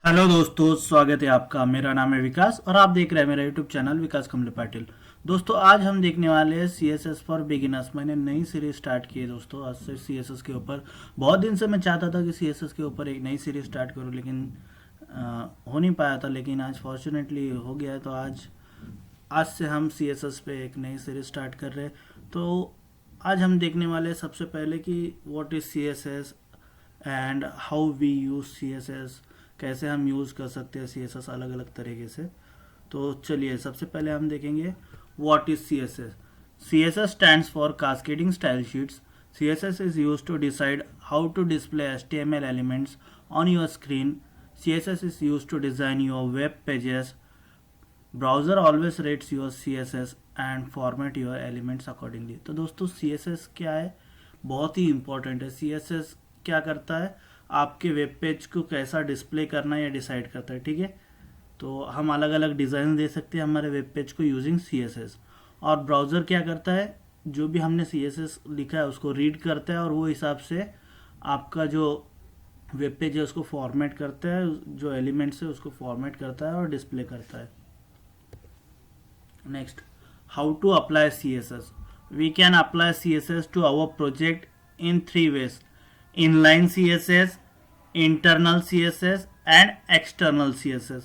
Hello दोस्तों, स्वागत है आपका। मेरा नाम है विकास और आप देख रहे हैं मेरा यूट्यूब चैनल विकास कमले पाटिल। दोस्तों, आज हम देखने वाले हैं सीएसएस फॉर बिगिनर्स। मैंने नई सीरीज स्टार्ट की है दोस्तों आज से सीएसएस के ऊपर। बहुत दिन से मैं चाहता था कि सीएसएस के ऊपर एक नई सीरीज स्टार्ट करूं, लेकिन हो नहीं पाया था। लेकिन आज फॉर्चुनेटली हो गया है। तो आज से हम सीएसएस पे एक नई सीरीज स्टार्ट कर रहे हैं। तो आज हम देखने वाले हैं सबसे पहले कि what is CSS and how we use CSS, कैसे हम यूज़ कर सकते हैं सीएसएस अलग अलग तरीके से। तो चलिए सबसे पहले हम देखेंगे what is CSS. CSS stands for cascading style sheets. CSS is used to decide how to display HTML elements on your screen. CSS is used to design your web pages. Browser always rates your CSS and format your elements accordingly. तो दोस्तों, CSS क्या है? बहुत ही important है। CSS क्या करता है? आपके वेब पेज को कैसा डिस्प्ले करना है या डिसाइड करता है। ठीक है, तो हम अलग अलग डिज़ाइन दे सकते हैं हमारे वेब पेज को यूजिंग सीएसएस। और ब्राउज़र क्या करता है? जो भी हमने सीएसएस लिखा है उसको रीड करता है और वो हिसाब से आपका जो वेब पेज है उसको फॉर्मेट करता है, जो एलिमेंट्स है उसको फॉर्मेट करता है और डिस्प्ले करता है। Next, how to apply CSS. We can apply CSS to our project in 3 ways: inline CSS, internal CSS and external CSS।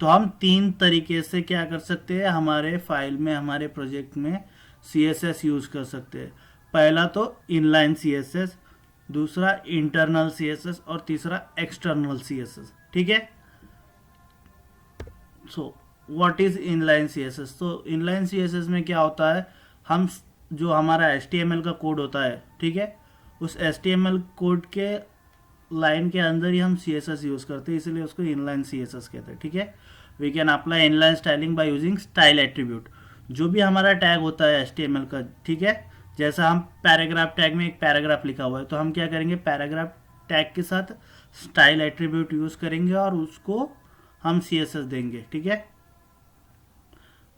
तो हम 3 तरीके से क्या कर सकते हैं, हमारे फाइल में, हमारे प्रोजेक्ट में CSS यूज कर सकते हैं। पहला तो इनलाइन CSS, दूसरा इंटरनल CSS और तीसरा एक्सटर्नल CSS। ठीक है। So what is inline CSS? तो इनलाइन CSS में क्या होता है, हम जो हमारा HTML का कोड होता है, ठीक है, उस HTML कोड के लाइन के अंदर ही हम CSS यूज करते हैं, इसलिए उसको इनलाइन CSS कहते हैं। ठीक है। We can apply inline styling by using style attribute. जो भी हमारा टैग होता है HTML का, ठीक है, जैसा हम पैराग्राफ टैग में एक पैराग्राफ लिखा हुआ है, तो हम क्या करेंगे, पैराग्राफ टैग के साथ स्टाइल एट्रीब्यूट यूज करेंगे और उसको हम CSS देंगे। ठीक है।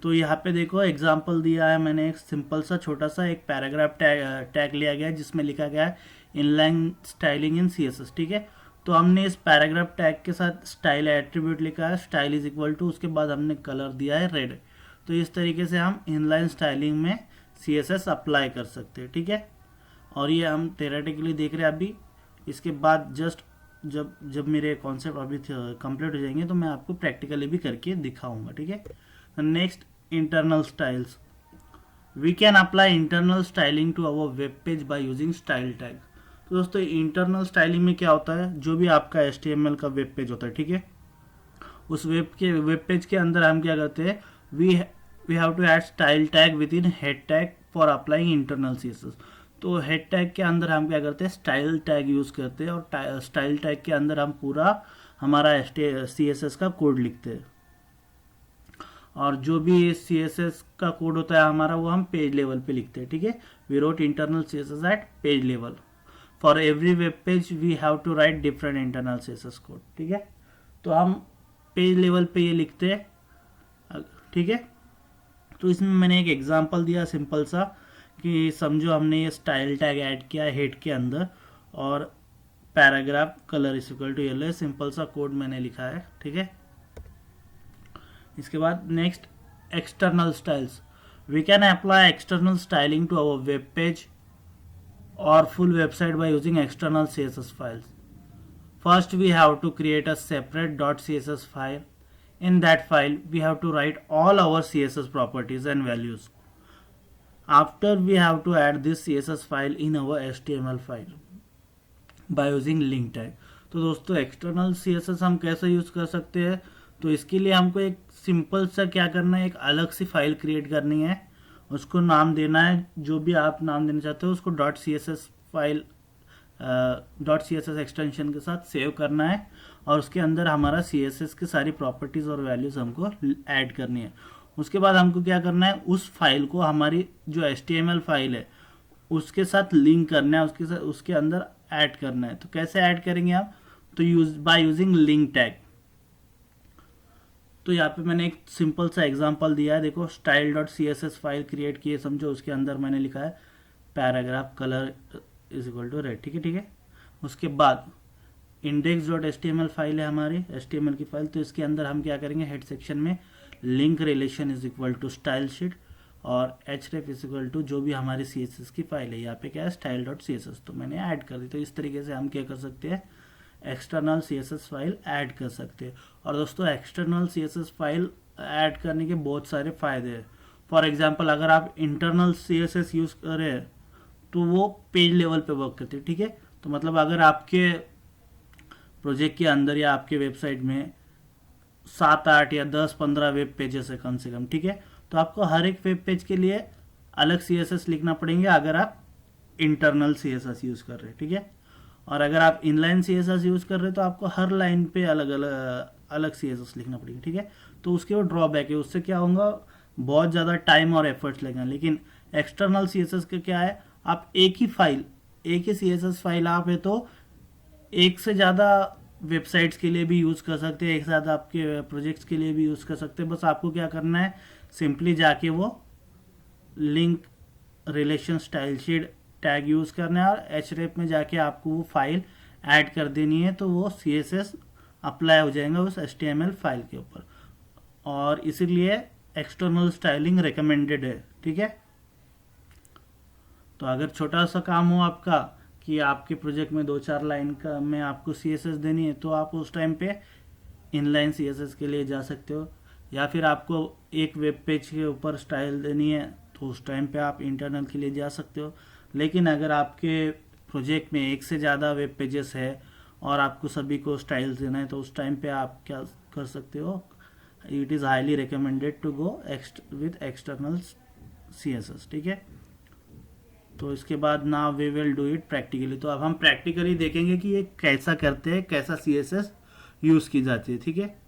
तो यहाँ पे देखो एग्जाम्पल दिया है मैंने, एक सिंपल सा छोटा सा एक पैराग्राफ टैग लिया गया है जिसमें लिखा गया है इनलाइन स्टाइलिंग इन सीएसएस। ठीक है। तो हमने इस पैराग्राफ टैग के साथ स्टाइल एट्रीब्यूट लिखा है, स्टाइल इज इक्वल टू, उसके बाद हमने कलर दिया है रेड। तो इस तरीके से हम इनलाइन स्टाइलिंग में सीएसएस अप्लाई कर सकते हैं। ठीक है। और ये हम थेरेटिकली देख रहे हैं अभी। इसके बाद जस्ट जब जब मेरे कॉन्सेप्ट अभी कंप्लीट हो जाएंगे तो मैं आपको प्रैक्टिकली भी करके दिखाऊंगा। ठीक है। Next, internal styles. We can apply internal styling to our web page by using style tag. तो दोस्तों, इंटरनल स्टाइलिंग में क्या होता है, जो भी आपका HTML का वेब पेज होता है, ठीक है, उस वेब पेज के अंदर हम क्या करते हैं, we have to add style tag with in head tag for applying internal CSS। तो हेड टैग के अंदर हम क्या करते हैं, स्टाइल टैग यूज करते हैं और स्टाइल टैग के अंदर हम पूरा हमारा CSS का कोड लिखते हैं। और जो भी CSS का कोड होता है हमारा, वो हम पेज लेवल पे लिखते हैं। ठीक है। We wrote internal CSS at page level. For every web page we have to write different internal CSS code. ठीक है। तो हम पेज लेवल पे ये लिखते हैं। ठीक है। तो इसमें मैंने एक एग्जांपल दिया सिंपल सा, कि समझो हमने ये स्टाइल टैग ऐड किया हेड के अंदर और paragraph colour is equal to yellow, simple सा कोड मैंने लिखा है। ठीक है। इसके बाद next, external styles. We can apply external styling to our web page और full website by using external CSS files. First, we have to create a separate .css file. In that file, we have to write all our CSS properties and values. After, we have to add this CSS file in our HTML file by using link tag. तो दोस्तों, external CSS हम कैसे use कर सकते हैं? तो इसके लिए हमको एक सिंपल सा क्या करना है, एक अलग सी फाइल क्रिएट करनी है, उसको नाम देना है, जो भी आप नाम देना चाहते हो उसको .css फाइल .css एक्सटेंशन के साथ सेव करना है और उसके अंदर हमारा CSS की सारी प्रॉपर्टीज और वैल्यूज हमको ऐड करनी है। उसके बाद हमको क्या करना है, उस फाइल को हमारी जो HTML फाइल है उसके साथ लिंक करना है, उसके अंदर ऐड करना है। तो कैसे ऐड करेंगे आप? तो बाय यूजिंग लिंक टैग। तो यहाँ पे मैंने एक सिंपल सा एग्जांपल दिया है, देखो, style.css फाइल क्रिएट की है, समझो, उसके अंदर मैंने लिखा है paragraph colour is equal to red. ठीक है। ठीक है। उसके बाद index dot H T M L file है हमारी HTML की फाइल। तो इसके अंदर हम क्या करेंगे, हेड सेक्शन में link relation is equal to style sheet और href इज इक्वल टू जो भी हमारी CSS की फाइल है, यहाँ पे क्या है स्टाइल डॉट CSS, तो मैंने ऐड कर दी। तो इस तरीके से हम क्या कर सकते हैं, एक्सटर्नल CSS फाइल ऐड कर सकते हैं। और दोस्तों एक्सटर्नल CSS फाइल ऐड करने के बहुत सारे फायदे हैं। फॉर एग्जांपल अगर आप इंटरनल CSS यूज़ कर रहे हैं तो वो पेज लेवल पे वर्क करती है, ठीक है। तो मतलब अगर आपके प्रोजेक्ट के अंदर या आपके वेबसाइट में 7-8 या 10-15 वेब पेजेस है कम से कम, ठीक है, तो आपको हर एक वेब पेज के लिए अलग CSS लिखना पड़ेंगे अगर आप इंटरनल CSS यूज़ कर रहे हैं, ठीक है। और अगर आप इनलाइन CSS यूज़ कर रहे हैं तो आपको हर लाइन पे अलग अलग CSS लिखना पड़ेगा, ठीक है। तो उसके वो ड्रॉबैक है, उससे क्या होगा, बहुत ज़्यादा टाइम और एफर्ट्स लगेगा। लेकिन एक्सटर्नल CSS का क्या है, आप एक ही CSS फाइल आप है तो एक से ज़्यादा वेबसाइट्स के लिए भी यूज़ कर सकते हैं, एक साथ आपके प्रोजेक्ट्स के लिए भी यूज़ कर सकते हैं। बस आपको क्या करना है, सिंपली जाके वो link relation style sheet tag use करना है और href में जाके आपको वो फाइल ऐड कर देनी है, तो वो CSS अप्लाई हो जाएगा उस HTML फाइल के ऊपर। और इसीलिए एक्सटर्नल स्टाइलिंग रिकमेंडेड है, ठीक है। तो अगर छोटा सा काम हो आपका कि आपके प्रोजेक्ट में 2-4 लाइन का में आपको CSS देनी है, तो आप उस टाइम पे इनलाइन CSS के लिए जा सकते हो। या फिर आपको एक वेब पेज के ऊपर स्टाइल देनी है तो उस टाइम पे आप इंटरनल के लिए जा सकते हो। लेकिन अगर आपके प्रोजेक्ट में एक से ज़्यादा वेब पेजेस है और आपको सभी को स्टाइल्स देना है, तो उस टाइम पे आप क्या कर सकते हो, it is highly recommended to go with external CSS, ठीक है। तो इसके बाद ना we will do it practically. तो अब हम प्रैक्टिकली देखेंगे कि ये कैसा करते हैं, कैसा CSS यूज़ की जाती है, ठीक है।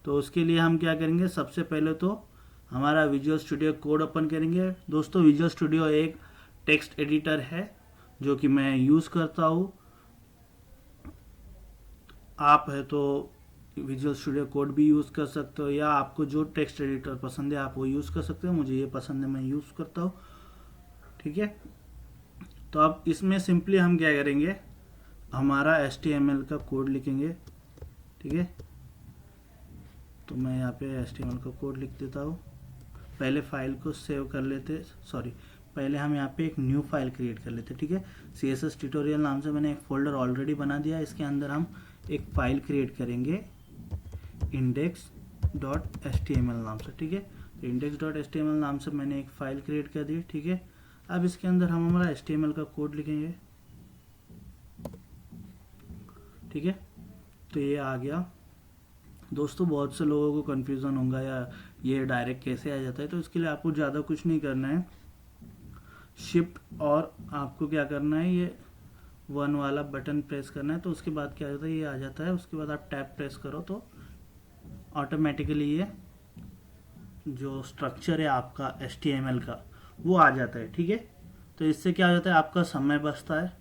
तो उसके लिए हम क्या करेंगे, सबसे पहले तो हमारा विजुअल स्टूडियो कोड ओपन करेंगे। दोस्तों विजुअल स्टूडियो एक टेक्स्ट एडिटर है जो कि मैं यूज़ करता हूँ। आप है तो विजुअल स्टूडियो कोड भी यूज़ कर सकते हो, या आपको जो टेक्स्ट एडिटर पसंद है आप वो यूज़ कर सकते हो। मुझे ये पसंद है, मैं यूज़ करता हूँ, ठीक है। तो अब इसमें सिंपली हम क्या करेंगे, हमारा HTML का कोड लिखेंगे, ठीक है। तो मैं यहाँ पे HTML का कोड लिख देता हूँ। पहले फाइल को सेव कर लेते, पहले हम यहाँ पे एक न्यू फाइल क्रिएट कर लेते, ठीक है। CSS ट्यूटोरियल नाम से मैंने एक फोल्डर ऑलरेडी बना दिया। इसके अंदर हम एक फाइल क्रिएट करेंगे index.html नाम से, ठीक है। तो index.html नाम से मैंने एक फाइल क्रिएट कर दी, ठीक है। अब इसके अंदर हम हमारा HTML का कोड लिखेंगे, ठीक है। तो ये आ गया। दोस्तों बहुत से लोगों को कन्फ्यूज़न होगा या ये डायरेक्ट कैसे आ जाता है, तो इसके लिए आपको ज़्यादा कुछ नहीं करना है। शिफ्ट और आपको क्या करना है, ये 1 वाला बटन प्रेस करना है। तो उसके बाद क्या होता है, ये आ जाता है। उसके बाद आप टैब प्रेस करो तो ऑटोमेटिकली ये जो स्ट्रक्चर है आपका HTML का वो आ जाता है, ठीक है। तो इससे क्या हो जाता है, आपका समय बचता है,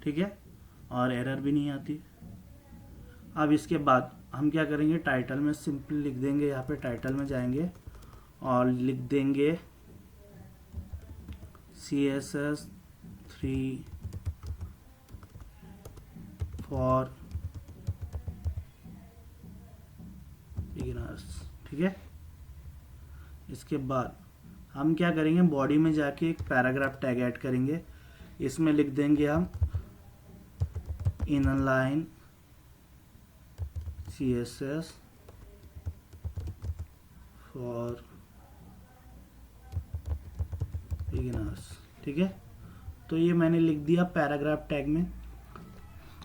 ठीक है, और एरर भी नहीं आती। अब इसके बाद हम क्या करेंगे, टाइटल में सिंपली लिख देंगे, यहाँ पे टाइटल में जाएंगे और लिख देंगे CSS 3 फॉर बिगिनर्स, ठीक है। इसके बाद हम क्या करेंगे, बॉडी में जाके एक पैराग्राफ टैग ऐड करेंगे। इसमें लिख देंगे हम इनलाइन CSS फॉर बिगिनर्स, ठीक है। तो ये मैंने लिख दिया पैराग्राफ टैग में।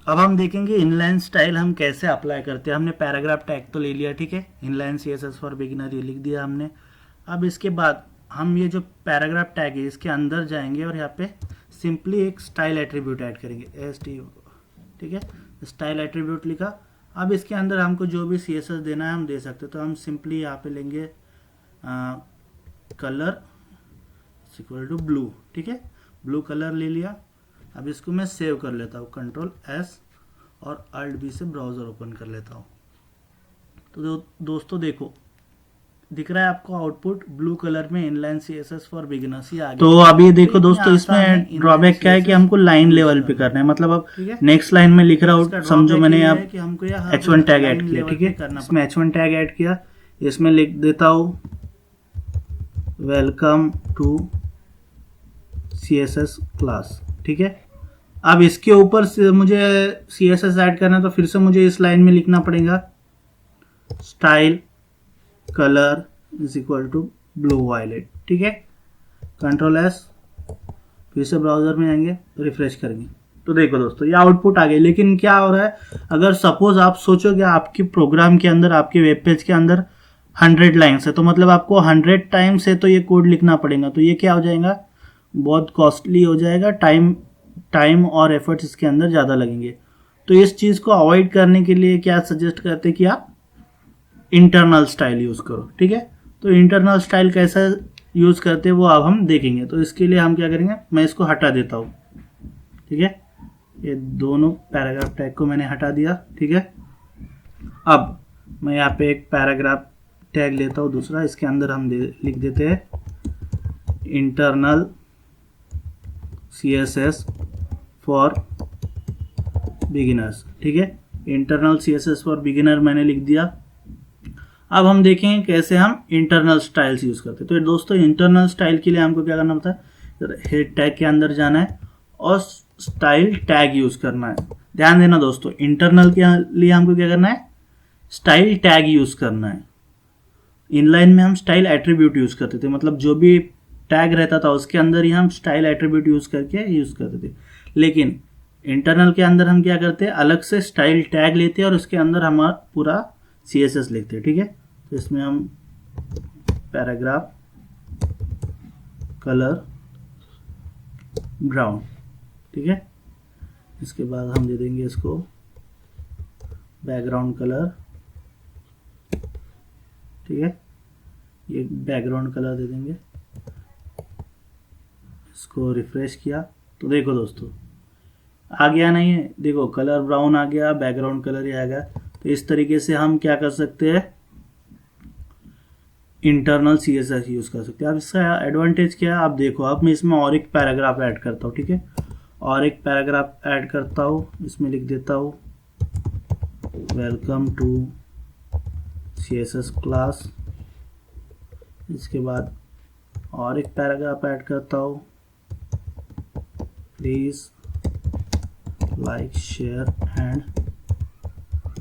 अब हम देखेंगे इनलाइन स्टाइल हम कैसे अप्लाई करते हैं। हमने पैराग्राफ टैग तो ले लिया, ठीक है, इनलाइन CSS फॉर बिगिनर ये लिख दिया हमने। अब इसके बाद हम ये जो पैराग्राफ टैग है इसके अंदर जाएंगे और यहाँ पे सिंपली एक स्टाइल एट्रीब्यूट ऐड करेंगे, ठीक है। स्टाइल एट्रीब्यूट लिखा। अब इसके अंदर हमको जो भी CSS देना है हम दे सकते हैं। तो हम सिंपली यहाँ पे लेंगे कलर इक्वल टू ब्लू, ठीक है, ब्लू कलर ले लिया। अब इसको मैं सेव कर लेता हूँ, Ctrl+S और Alt+B से ब्राउज़र ओपन कर लेता हूँ। तो दोस्तों देखो दिख रहा है आपको आउटपुट ब्लू कलर में इनलाइन सीएसएस फॉर बिगिनर्स ही आ गया। तो अब ये देखो दोस्तों, इसमें ड्रॉबैक क्या है कि हमको लाइन लेवल पे करना है। मतलब अब नेक्स्ट लाइन में लिख रहा हूँ, समझो मैंने अब H1 टैग ऐड किया, ठीक है, इसमें H1 टैग ऐड किया, इसमें लिख देता हूँ वेलकम टू CSS क्लास, ठीक है। अब इसके ऊपर से मुझे CSS ऐड करना है, तो फिर से मुझे इस लाइन में लिखना पड़ेगा style colour is equal to blue violet, ठीक है। Ctrl+S, फिर से ब्राउजर में आएंगे, रिफ्रेश करेंगे, तो देखो दोस्तों ये आउटपुट आ गया। लेकिन क्या हो रहा है, अगर सपोज आप सोचोगे आपकी प्रोग्राम के अंदर, आपके वेब पेज के अंदर 100 लाइन्स है, तो मतलब आपको 100 टाइम से तो ये कोड लिखना पड़ेगा, तो ये क्या हो जाएगा, बहुत कॉस्टली हो जाएगा, टाइम और एफर्ट्स इसके अंदर ज़्यादा लगेंगे। तो इस चीज़ को अवॉइड करने के लिए क्या सजेस्ट करते हैं कि आप इंटरनल स्टाइल यूज़ करो, ठीक है। तो इंटरनल स्टाइल कैसा यूज़ करते हैं वो अब हम देखेंगे। तो इसके लिए हम क्या करेंगे, मैं इसको हटा देता हूँ, ठीक है। ये दोनों पैराग्राफ टैग को मैंने हटा दिया, ठीक है। अब मैं यहाँ पे एक पैराग्राफ टैग लेता हूँ दूसरा, इसके अंदर हम लिख देते हैं इंटरनल CSS फॉर बिगिनर्स, ठीक है। इंटरनल CSS फॉर बिगिनर मैंने लिख दिया। अब हम देखेंगे कैसे हम इंटरनल स्टाइल्स यूज़ करते हैं। तो दोस्तों इंटरनल स्टाइल के लिए हमको क्या करना होता है, हेड टैग के अंदर जाना है और स्टाइल टैग यूज़ करना है। ध्यान देना दोस्तों, इंटरनल के लिए हमको क्या करना है, स्टाइल टैग यूज़ करना है। इनलाइन में हम स्टाइल एट्रीब्यूट यूज़ करते थे, मतलब जो भी टैग रहता था उसके अंदर ही हम स्टाइल एट्रीब्यूट यूज़ करके यूज़ करते थे। लेकिन इंटरनल के अंदर हम क्या करते हैं, अलग से स्टाइल टैग लेते हैं और उसके अंदर हमारा पूरा CSS लिखते हैं, ठीक है। तो इसमें हम पैराग्राफ कलर ब्राउन, ठीक है। इसके बाद हम दे देंगे इसको बैकग्राउंड कलर, ठीक है, ये बैकग्राउंड कलर दे देंगे। इसको रिफ्रेश किया तो देखो दोस्तों आ गया, नहीं है, देखो कलर ब्राउन आ गया, बैकग्राउंड कलर ही आ गया। तो इस तरीके से हम क्या कर सकते हैं, इंटरनल CSS यूज़ कर सकते हैं। अब इसका एडवांटेज क्या है, आप देखो, अब मैं इसमें और एक पैराग्राफ ऐड करता हूँ, ठीक है, और एक पैराग्राफ ऐड करता हूँ, इसमें लिख देता हूँ वेलकम टू CSS क्लास। इसके बाद और एक पैराग्राफ ऐड करता हूँ, please like share and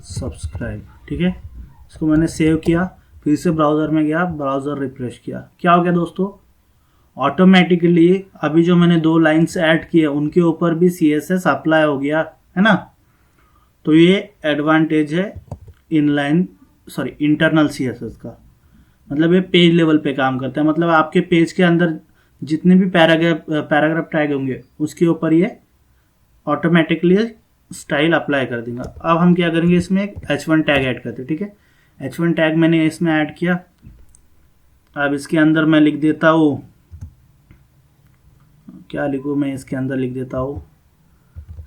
subscribe, ठीक है। इसको मैंने सेव किया, फिर से ब्राउज़र में गया, ब्राउज़र रिफ्रेश किया, क्या हो गया दोस्तों, ऑटोमेटिकली अभी जो मैंने 2 लाइन्स ऐड किए उनके ऊपर भी CSS अप्लाई हो गया है ना। तो ये एडवांटेज है इंटरनल CSS का। मतलब ये पेज लेवल पे काम करता है, मतलब आपके पेज के अंदर जितने भी पैराग्राफ टैग होंगे उसके ऊपर ये ऑटोमेटिकली स्टाइल अप्लाई कर देगा। अब हम क्या करेंगे, इसमें एक H1 टैग ऐड करते हैं, ठीक है। H1 टैग मैंने इसमें ऐड किया। अब इसके अंदर मैं लिख देता हूँ, क्या लिखूँ मैं, इसके अंदर लिख देता हूँ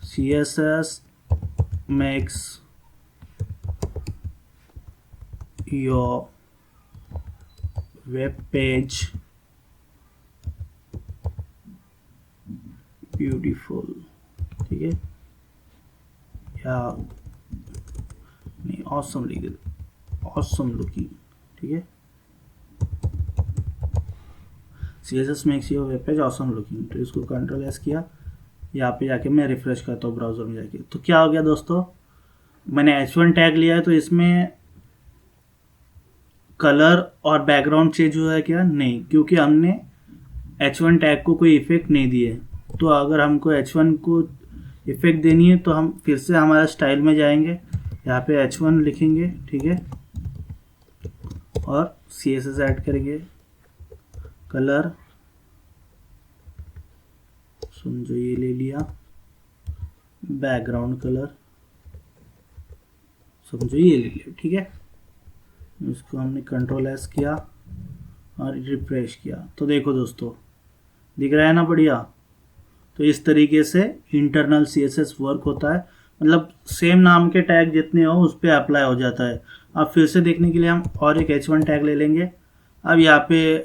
CSS makes your web page beautiful, ठीक है, या नहीं ऑसम लिख दे, ऑसम लुकिंग, ठीक है। CSS makes your web page awesome looking. तो इसको Ctrl+S किया, यहाँ पे जाके मैं रिफ्रेश करता हूँ ब्राउजर में जाके। तो क्या हो गया दोस्तों, मैंने H1 टैग लिया है, तो इसमें कलर और बैकग्राउंड चेंज हुआ है क्या, नहीं, क्योंकि हमने H1 टैग को कोई इफेक्ट नहीं दिए। तो अगर हमको H1 को इफेक्ट देनी है तो हम फिर से हमारा स्टाइल में जाएंगे, यहाँ पे H1 लिखेंगे, ठीक है, और CSS ऐड करेंगे, कलर समझो ये ले लिया, बैकग्राउंड कलर समझो ये ले लिया, ठीक है। इसको हमने Ctrl+S किया और रिफ्रेश किया, तो देखो दोस्तों दिख रहा है ना, बढ़िया। तो इस तरीके से इंटरनल CSS वर्क होता है, मतलब सेम नाम के टैग जितने हो उस पर अप्लाई हो जाता है। अब फिर से देखने के लिए हम और एक H1 टैग ले लेंगे अब यहाँ पे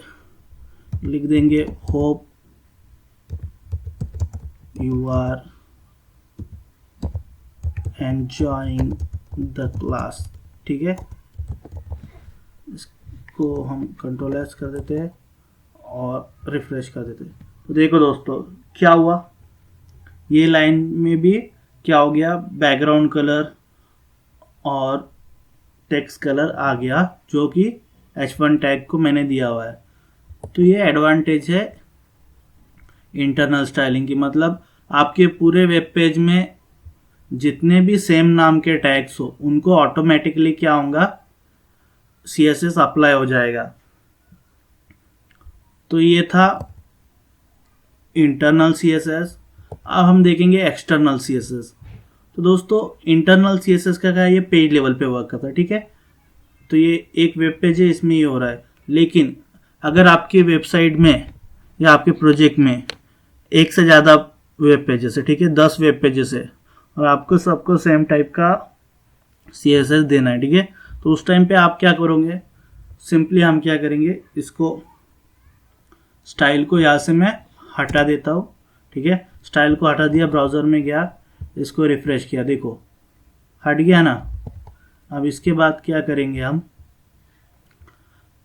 लिख देंगे hope you are enjoying the class. ठीक है, इसको हम कंट्रोल एस कर देते हैं और रिफ्रेश कर देते हैं। तो देखो दोस्तों क्या हुआ, ये लाइन में भी क्या हो गया, बैकग्राउंड कलर और टेक्स्ट कलर आ गया जो कि H1 टैग को मैंने दिया हुआ है। तो ये एडवांटेज है इंटरनल स्टाइलिंग की, मतलब आपके पूरे वेब पेज में जितने भी सेम नाम के टैग्स हो उनको ऑटोमेटिकली क्या होगा, CSS अप्लाई हो जाएगा। तो ये था इंटरनल CSS। अब हम देखेंगे एक्सटर्नल CSS। तो दोस्तों इंटरनल CSS का क्या है, ये पेज लेवल पे वर्क करता है। ठीक है, तो ये एक वेब पेज है, इसमें ये हो रहा है। लेकिन अगर आपकी वेबसाइट में या आपके प्रोजेक्ट में एक से ज़्यादा वेब पेजेस है, ठीक है, 10 वेब पेजेस है, और आपको सबको सेम टाइप का CSS देना है, ठीक है, तो उस टाइम पे आप क्या करोगे, सिंपली हम क्या करेंगे, इसको स्टाइल को यहाँ से मैं हटा देता हूँ। ठीक है, स्टाइल को हटा दिया, ब्राउज़र में गया, इसको रिफ्रेश किया, देखो हट गया ना। अब इसके बाद क्या करेंगे, हम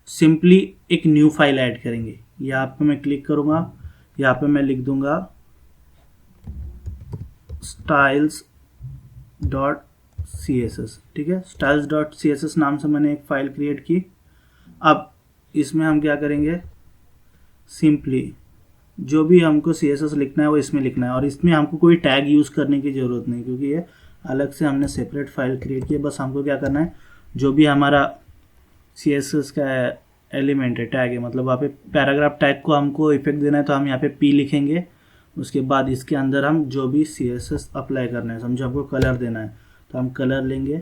सिंपली एक न्यू फाइल ऐड करेंगे। यहाँ पे मैं क्लिक करूँगा, यहाँ पे मैं लिख दूंगा styles.css। ठीक है, styles.css नाम से मैंने एक फाइल क्रिएट की। अब इसमें हम क्या करेंगे, सिंपली जो भी हमको CSS लिखना है वो इसमें लिखना है, और इसमें हमको कोई टैग यूज़ करने की ज़रूरत नहीं, क्योंकि ये अलग से हमने सेपरेट फाइल क्रिएट की है। बस हमको क्या करना है, जो भी हमारा CSS का एलिमेंट है, टैग है, मतलब वहाँ पे पैराग्राफ टैग को हमको इफेक्ट देना है, तो हम यहाँ पे P लिखेंगे। उसके बाद इसके अंदर हम जो भी CSS अप्लाई करना है, समझो हमको कलर देना है, तो हम कलर लेंगे,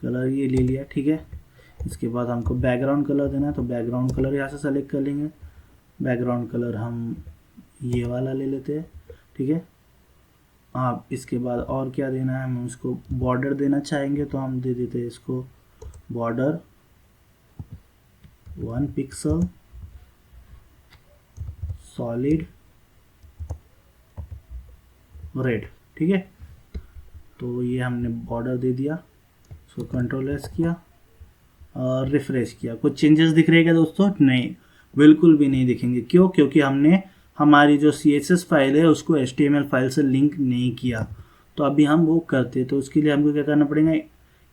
कलर ये ले लिया। ठीक है, इसके बाद हमको बैकग्राउंड कलर देना है, तो बैकग्राउंड कलर यहाँ से सेलेक्ट कर लेंगे। बैकग्राउंड कलर हम ये वाला ले लेते हैं। ठीक है, आप इसके बाद और क्या देना है, हम इसको बॉर्डर देना चाहेंगे तो हम दे देते हैं इसको बॉर्डर 1 पिक्सल सॉलिड रेड। ठीक है, तो ये हमने बॉर्डर दे दिया, इसको कंट्रोल एस किया और रिफ्रेश किया। कुछ चेंजेस दिख रहे हैं क्या दोस्तों? नहीं, बिल्कुल भी नहीं दिखेंगे। क्यों? क्योंकि हमने हमारी जो CSS फाइल है उसको HTML फाइल से लिंक नहीं किया। तो अभी हम वो करते, तो उसके लिए हमको क्या करना पड़ेगा,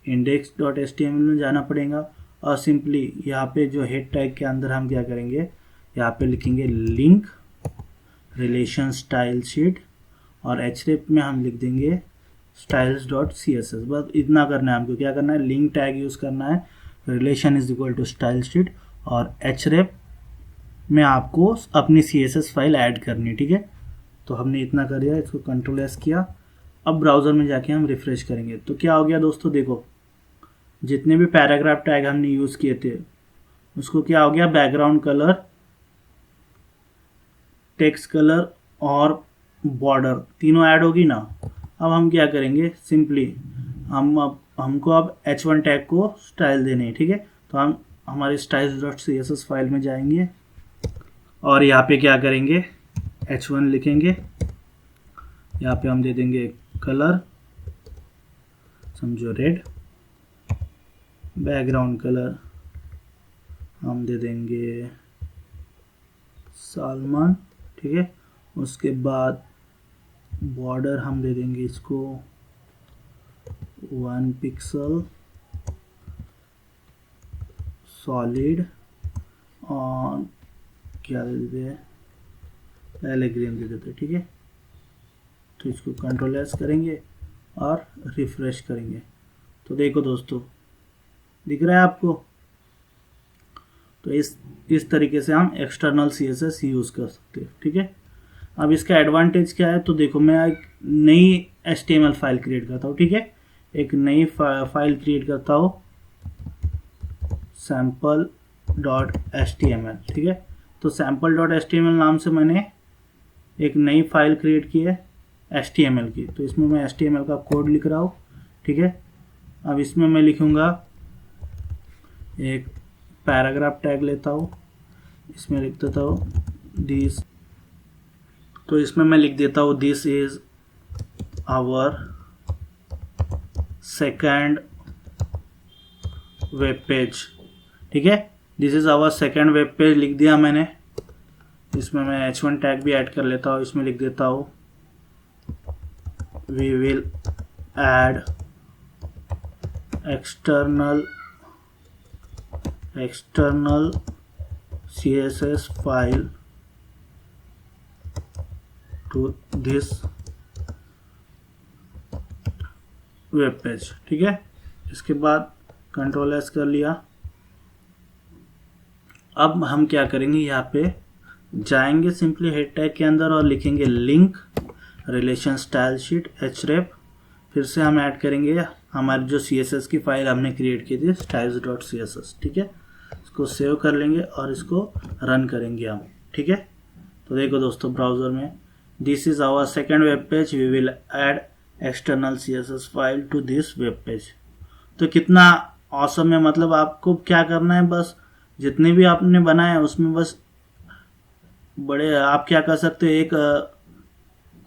index.html में जाना पड़ेगा, और सिंपली यहाँ पे जो हेड टैग के अंदर हम क्या करेंगे, यहाँ पे लिखेंगे लिंक रिलेशन स्टाइल शीट, और href में हम लिख देंगे styles.css। बस इतना करना है हमको। क्या करना है, लिंक टैग यूज़ करना है, relation is equal to style sheet, और href में आपको अपनी CSS फाइल ऐड करनी है। ठीक है, तो हमने इतना कर दिया, इसको कंट्रोल एस किया। अब ब्राउज़र में जाके हम रिफ्रेश करेंगे, तो क्या हो गया दोस्तों, देखो जितने भी पैराग्राफ टैग हमने यूज़ किए थे उसको क्या हो गया, बैकग्राउंड कलर, टेक्स्ट कलर और बॉर्डर तीनों ऐड होगी ना। अब हम क्या करेंगे, सिंपली हमको अब H1 टैग को स्टाइल देने हैं। ठीक है, तो हम हमारे styles.css फाइल में जाएंगे और यहाँ पे क्या करेंगे, H1 लिखेंगे, यहाँ पे हम दे देंगे कलर, समझो रेड, बैकग्राउंड कलर हम दे देंगे सलमान। ठीक है, उसके बाद बॉर्डर हम दे देंगे इसको 1 पिक्सल सॉलिड, और क्या दे देते हैं, पहले ग्रीन दे देते हैं। ठीक है, तो इसको कंट्रोल एस करेंगे और रिफ्रेश करेंगे, तो देखो दोस्तों दिख रहा है आपको। तो इस तरीके से हम एक्सटर्नल CSS यूज़ कर सकते हैं। ठीक है, अब इसका एडवांटेज क्या है, तो देखो मैं एक नई HTML फाइल क्रिएट करता हूँ। ठीक है, एक नई फाइल क्रिएट करता हूँ sample.html। ठीक है, तो sample.html नाम से मैंने एक नई फाइल क्रिएट की है HTML की, तो इसमें मैं HTML का कोड लिख रहा हूँ। ठीक है, अब इसमें मैं लिखूँगा एक पैराग्राफ टैग लेता हूँ, इसमें लिख देता हूँ दिस। तो इसमें मैं लिख देता हूँ this is our second web page. ठीक है, this is our second web page लिख दिया मैंने। इसमें मैं h1 टैग भी ऐड कर लेता हूँ, इसमें लिख देता हूँ we will add external CSS file to this web page. ठीक है, इसके बाद Ctrl+S कर लिया। अब हम क्या करेंगे, यहाँ पे जाएंगे सिंपली हेड टैग के अंदर और लिखेंगे link relation style sheet href। फिर से हम ऐड करेंगे हमारी जो CSS की फाइल हमने क्रिएट की थी styles.css। ठीक है, इसको सेव कर लेंगे और इसको रन करेंगे हम। ठीक है, तो देखो दोस्तों ब्राउज़र में this is our second web page, we will add external CSS file to this web page. तो कितना ऑसम है, मतलब आपको क्या करना है, बस जितने भी आपने बनाए उसमें बस बड़े आप क्या कर सकते हो, एक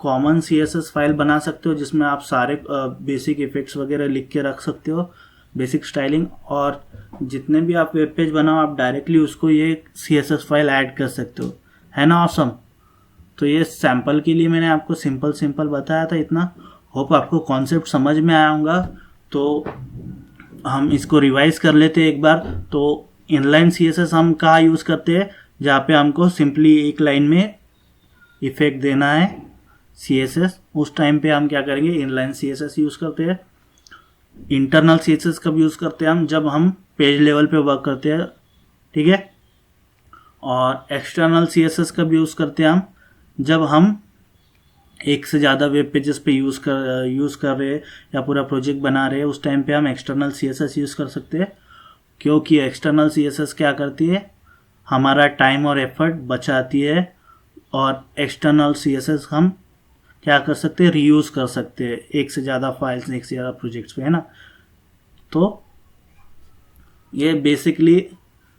कॉमन CSS फाइल बना सकते हो जिसमें आप सारे बेसिक इफेक्ट्स वगैरह लिख के रख सकते हो, बेसिक स्टाइलिंग। और जितने भी आप वेब पेज बनाओ आप डायरेक्टली उसको ये CSS फाइल ऐड कर सकते हो, है ना ऑसम। तो ये सैंपल के लिए मैंने आपको सिंपल बताया था इतना। होप आपको कॉन्सेप्ट समझ में आया होगा। तो हम इसको रिवाइज कर लेते हैं एक बार। तो इनलाइन CSS हम कहाँ यूज़ करते हैं, जहाँ पे हमको सिंपली एक लाइन में इफेक्ट देना है CSS, उस टाइम पे हम क्या करेंगे, इनलाइन CSS यूज़ करते हैं। इंटरनल CSS कब यूज़ करते हैं हम, जब हम पेज लेवल पे वर्क करते हैं। ठीक है, और एक्सटर्नल CSS कब यूज़ करते हैं हम, जब हम एक से ज़्यादा वेब पेजेस पे यूज़ कर रहे हैं या पूरा प्रोजेक्ट बना रहे हैं, उस टाइम पे हम एक्सटर्नल CSS यूज़ कर सकते हैं। क्योंकि एक्सटर्नल CSS क्या करती है, हमारा टाइम और एफर्ट बचाती है। और एक्सटर्नल CSS हम क्या कर सकते हैं, रीयूज़ कर सकते हैं एक से ज़्यादा फाइल्स, एक से ज़्यादा प्रोजेक्ट्स पे, है ना। तो ये बेसिकली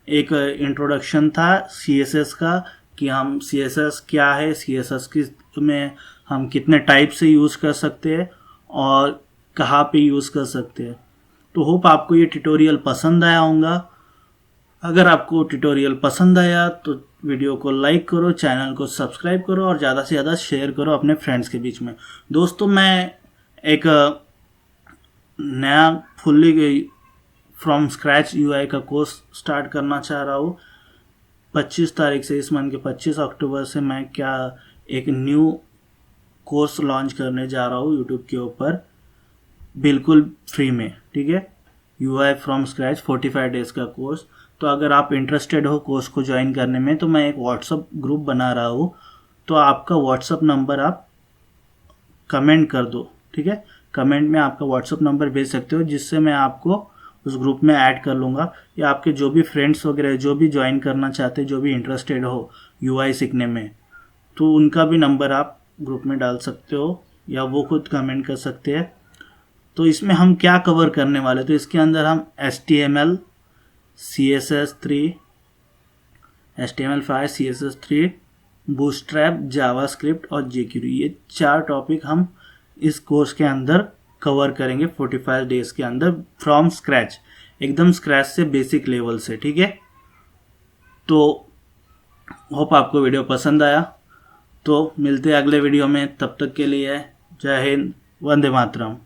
एक इंट्रोडक्शन था CSS का, कि हम CSS क्या है, CSS की में हम कितने टाइप से यूज़ कर सकते हैं और कहाँ पे यूज़ कर सकते हैं। तो होप आपको ये ट्यूटोरियल पसंद आया होगा। अगर आपको ट्यूटोरियल पसंद आया तो वीडियो को लाइक करो, चैनल को सब्सक्राइब करो और ज़्यादा से ज़्यादा शेयर करो अपने फ्रेंड्स के बीच में। दोस्तों मैं एक नया फुल्ली फ्रॉम स्क्रैच UI का कोर्स स्टार्ट करना चाह रहा हूँ 25 तारीख से, इस मंथ के 25 अक्टूबर से मैं क्या एक न्यू कोर्स लॉन्च करने जा रहा हूँ यूट्यूब के ऊपर, बिल्कुल फ्री में। ठीक है, UI फ्रॉम स्क्रैच 45 डेज का कोर्स। तो अगर आप इंटरेस्टेड हो कोर्स को ज्वाइन करने में, तो मैं एक व्हाट्सअप ग्रुप बना रहा हूँ। तो आपका व्हाट्सअप नंबर आप कमेंट कर दो। ठीक है, कमेंट में आपका व्हाट्सअप नंबर भेज सकते हो, जिससे मैं आपको उस ग्रुप में ऐड कर लूँगा। या आपके जो भी फ्रेंड्स वगैरह जो भी ज्वाइन करना चाहते हैं, जो भी इंटरेस्टेड हो UI सीखने में, तो उनका भी नंबर आप ग्रुप में डाल सकते हो या वो खुद कमेंट कर सकते हैं। तो इसमें हम क्या कवर करने वाले, तो इसके अंदर हम HTML, CSS3, HTML5, CSS3, bootstrap, JavaScript और jQuery, ये 4 टॉपिक हम इस कोर्स के अंदर कवर करेंगे 45 डेज के अंदर, फ्रॉम स्क्रैच, एकदम स्क्रैच से, बेसिक लेवल से। ठीक है, तो होप आपको वीडियो पसंद आया। तो मिलते हैं अगले वीडियो में, तब तक के लिए जय हिंद, वंदे मातरम।